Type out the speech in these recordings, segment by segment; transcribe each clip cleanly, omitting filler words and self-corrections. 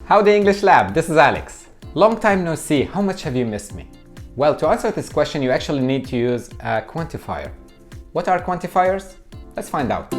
Howdy English Lab, this is Alex. Long time no see, how much have you missed me? Well, to answer this question, you actually need to use a quantifier. What are quantifiers? Let's find out.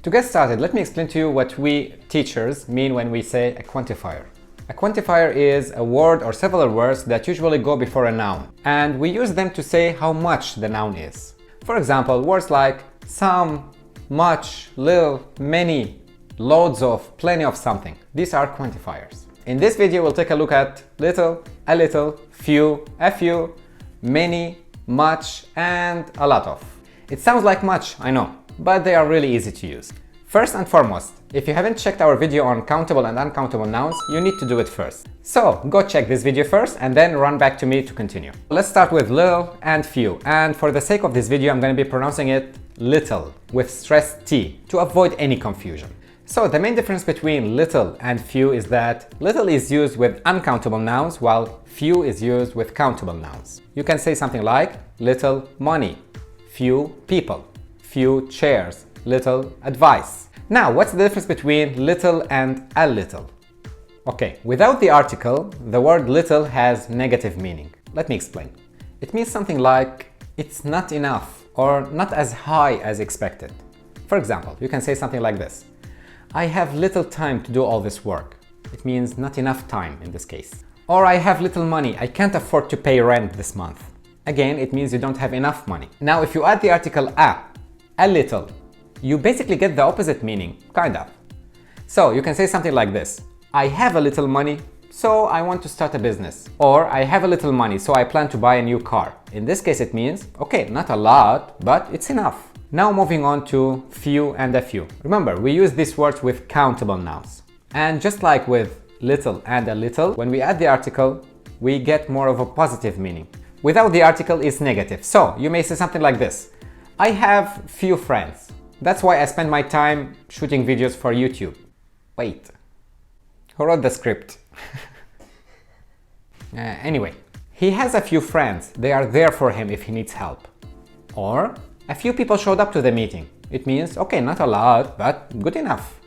To get started, let me explain to you what we teachers mean when we say a quantifier. A quantifier is a word or several words that usually go before a noun, and we use them to say how much the noun is. For example, words like some, much, little, many, loads of, plenty of something. These are quantifiers. In this video, we'll take a look at little, a little, few, a few, many, much, and a lot of. It sounds like much, I know, but they are really easy to use. First and foremost, if you haven't checked our video on countable and uncountable nouns, you need to do it first. So go check this video first and then run back to me to continue. Let's start with little and few, and for the sake of this video I'm going to be pronouncing it little with stressed T to avoid any confusion. So the main difference between little and few is that little is used with uncountable nouns while few is used with countable nouns. You can say something like little money, few people, few chairs, little advice. Now, what's the difference between little and a little? Okay, without the article, the word little has negative meaning. Let me explain. It means something like it's not enough or not as high as expected. For example, you can say something like this: I have little time to do all this work. It means not enough time in this case. Or I have little money, I can't afford to pay rent this month. Again, it means you don't have enough money. Now, if you add the article a little, you basically get the opposite meaning, kind of. So you can say something like this: I have a little money, so I want to start a business. Or I have a little money, so I plan to buy a new car. In this case it means, okay, not a lot, but it's enough. Now moving on to few and a few. Remember, we use these words with countable nouns. And just like with little and a little, when we add the article, we get more of a positive meaning. Without the article is negative. So you may say something like this: I have few friends. That's why I spend my time shooting videos for YouTube. Wait, who wrote the script? Anyway, he has a few friends. They are there for him if he needs help. Or a few people showed up to the meeting. It means, okay, not a lot, but good enough.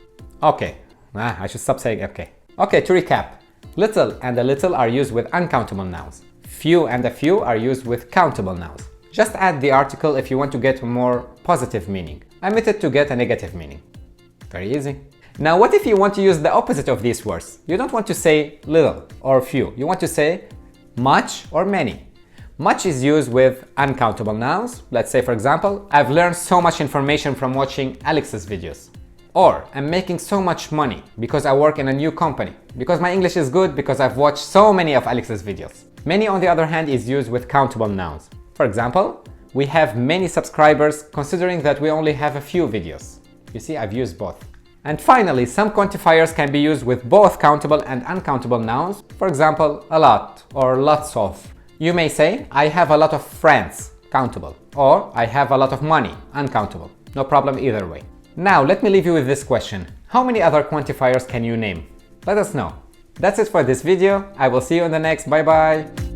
Okay, I should stop saying okay. Okay, to recap, little and a little are used with uncountable nouns. Few and a few are used with countable nouns. Just add the article if you want to get a more positive meaning. Omit it to get a negative meaning. Very easy. Now, what if you want to use the opposite of these words? You don't want to say little or few. You want to say much or many. Much is used with uncountable nouns. Let's say, for example, I've learned so much information from watching Alex's videos. Or I'm making so much money because I work in a new company. Because my English is good because I've watched so many of Alex's videos. Many, on the other hand, is used with countable nouns. For example, we have many subscribers considering that we only have a few videos. You see, I've used both. And finally, some quantifiers can be used with both countable and uncountable nouns. For example, a lot or lots of. You may say, I have a lot of friends, countable. Or I have a lot of money, uncountable. No problem either way. Now, let me leave you with this question. How many other quantifiers can you name? Let us know. That's it for this video. I will see you in the next. Bye bye.